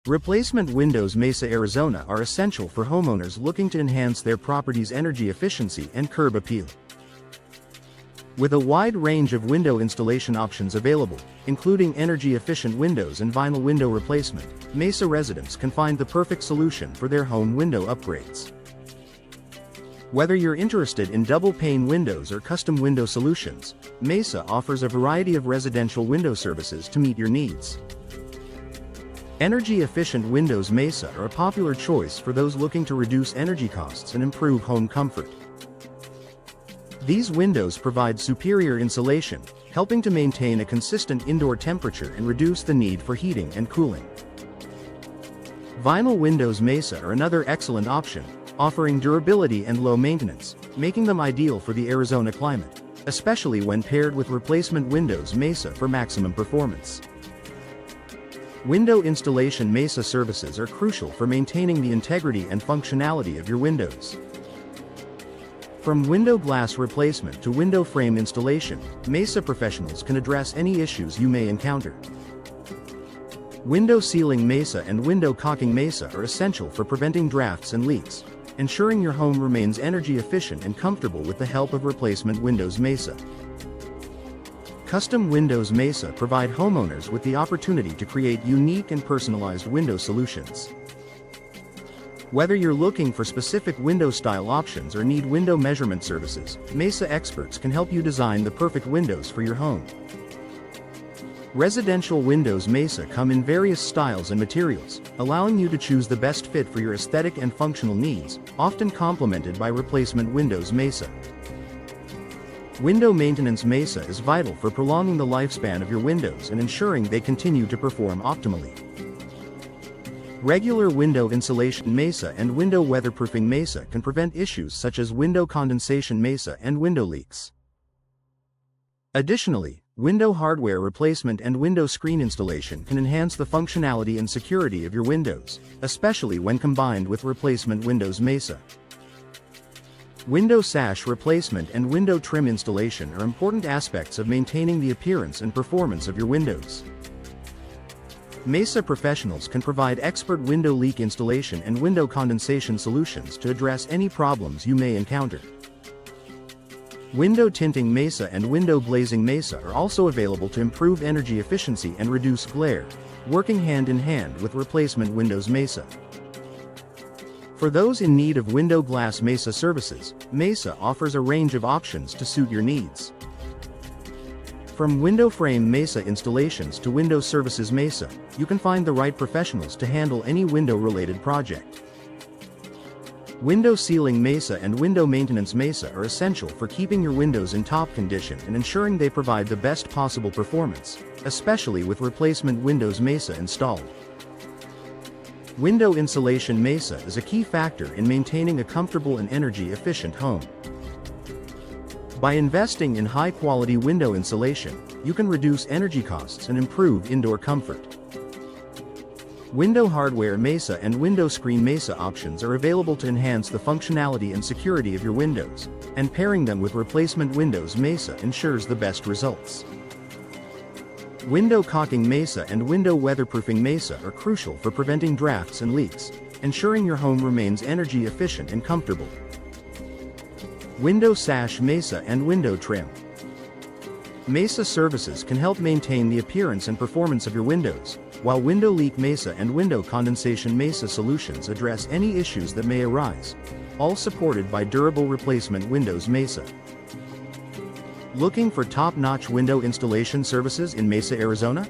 Replacement windows Mesa, Arizona are essential for homeowners looking to enhance their property's energy efficiency and curb appeal. With a wide range of window installation options available, including energy-efficient windows and vinyl window replacement, Mesa residents can find the perfect solution for their home window upgrades. Whether you're interested in double-pane windows or custom window solutions, Mesa offers a variety of residential window services to meet your needs. Energy-efficient windows Mesa are a popular choice for those looking to reduce energy costs and improve home comfort. These windows provide superior insulation, helping to maintain a consistent indoor temperature and reduce the need for heating and cooling. Vinyl windows Mesa are another excellent option, offering durability and low maintenance, making them ideal for the Arizona climate, especially when paired with replacement windows Mesa for maximum performance. Window installation Mesa services are crucial for maintaining the integrity and functionality of your windows. From window glass replacement to window frame installation, Mesa professionals can address any issues you may encounter. Window sealing Mesa and window caulking Mesa are essential for preventing drafts and leaks, ensuring your home remains energy efficient and comfortable with the help of replacement windows Mesa. Custom windows Mesa provide homeowners with the opportunity to create unique and personalized window solutions. Whether you're looking for specific window style options or need window measurement services, Mesa experts can help you design the perfect windows for your home. Residential windows Mesa come in various styles and materials, allowing you to choose the best fit for your aesthetic and functional needs, often complemented by replacement windows Mesa. Window maintenance Mesa is vital for prolonging the lifespan of your windows and ensuring they continue to perform optimally. Regular window insulation Mesa and window weatherproofing Mesa can prevent issues such as window condensation Mesa and window leaks. Additionally, window hardware replacement and window screen installation can enhance the functionality and security of your windows, especially when combined with replacement windows Mesa. Window sash replacement and window trim installation are important aspects of maintaining the appearance and performance of your windows. Mesa professionals can provide expert window leak installation and window condensation solutions to address any problems you may encounter. Window tinting Mesa and window glazing Mesa are also available to improve energy efficiency and reduce glare, working hand in hand with replacement windows Mesa. For those in need of window glass Mesa services, Mesa offers a range of options to suit your needs. From window frame Mesa installations to window services Mesa, you can find the right professionals to handle any window-related project. Window sealing Mesa and window maintenance Mesa are essential for keeping your windows in top condition and ensuring they provide the best possible performance, especially with replacement windows Mesa installed. Window insulation Mesa is a key factor in maintaining a comfortable and energy-efficient home. By investing in high-quality window insulation, you can reduce energy costs and improve indoor comfort. Window hardware Mesa and window screen Mesa options are available to enhance the functionality and security of your windows, and pairing them with replacement windows Mesa ensures the best results. Window caulking Mesa and window weatherproofing Mesa are crucial for preventing drafts and leaks, ensuring your home remains energy efficient and comfortable. Window sash Mesa and window trim Mesa services can help maintain the appearance and performance of your windows, while window leak Mesa and window condensation Mesa solutions address any issues that may arise, all supported by durable replacement windows Mesa. Looking for top-notch window installation services in Mesa, Arizona?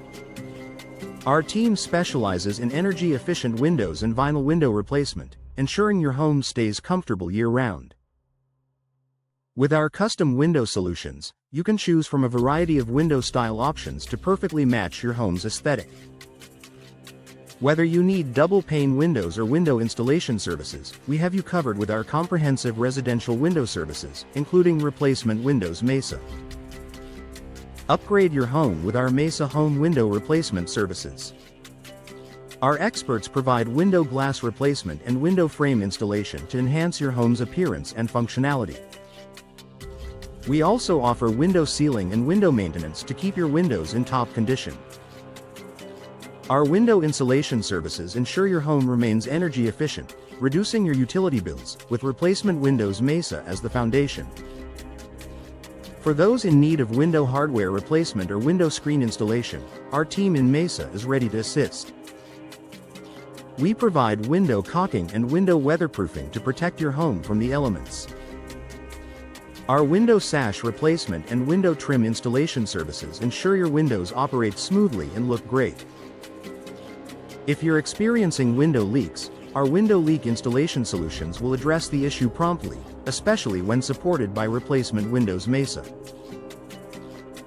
Our team specializes in energy-efficient windows and vinyl window replacement, ensuring your home stays comfortable year-round. With our custom window solutions, you can choose from a variety of window style options to perfectly match your home's aesthetic. Whether you need double-pane windows or window installation services, we have you covered with our comprehensive residential window services, including replacement windows Mesa. Upgrade your home with our Mesa Home Window Replacement services. Our experts provide window glass replacement and window frame installation to enhance your home's appearance and functionality. We also offer window sealing and window maintenance to keep your windows in top condition. Our window insulation services ensure your home remains energy efficient, reducing your utility bills, with replacement windows Mesa as the foundation. For those in need of window hardware replacement or window screen installation, our team in Mesa is ready to assist. We provide window caulking and window weatherproofing to protect your home from the elements. Our window sash replacement and window trim installation services ensure your windows operate smoothly and look great. If you're experiencing window leaks, our window leak installation solutions will address the issue promptly, especially when supported by replacement windows Mesa.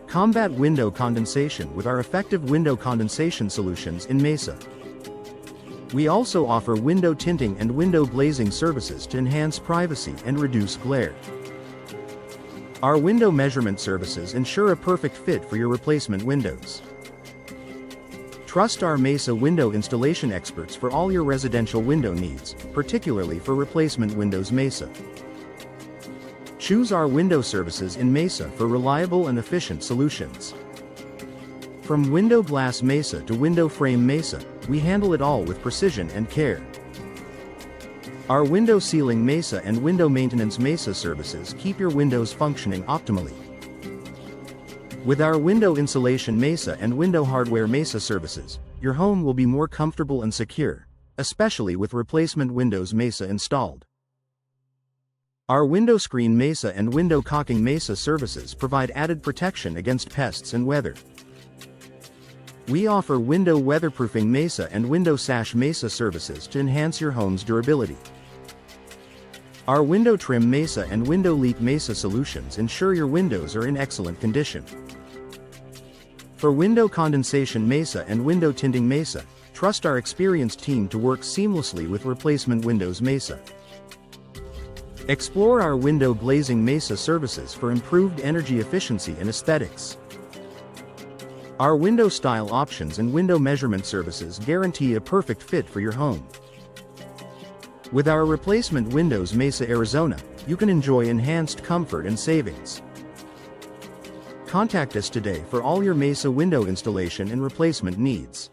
Combat window condensation with our effective window condensation solutions in Mesa. We also offer window tinting and window glazing services to enhance privacy and reduce glare. Our window measurement services ensure a perfect fit for your replacement windows. Trust our Mesa window installation experts for all your residential window needs, particularly for replacement windows Mesa. Choose our window services in Mesa for reliable and efficient solutions. From window glass Mesa to window frame Mesa, we handle it all with precision and care. Our window sealing Mesa and window maintenance Mesa services keep your windows functioning optimally. With our window insulation Mesa and window hardware Mesa services, your home will be more comfortable and secure, especially with replacement windows Mesa installed. Our window screen Mesa and window caulking Mesa services provide added protection against pests and weather. We offer window weatherproofing Mesa and window sash Mesa services to enhance your home's durability. Our window trim Mesa and window leak Mesa solutions ensure your windows are in excellent condition. For window condensation Mesa and window tinting Mesa, trust our experienced team to work seamlessly with replacement windows Mesa. Explore our window glazing Mesa services for improved energy efficiency and aesthetics. Our window style options and window measurement services guarantee a perfect fit for your home. With our replacement windows Mesa Arizona, you can enjoy enhanced comfort and savings. Contact us today for all your Mesa window installation and replacement needs.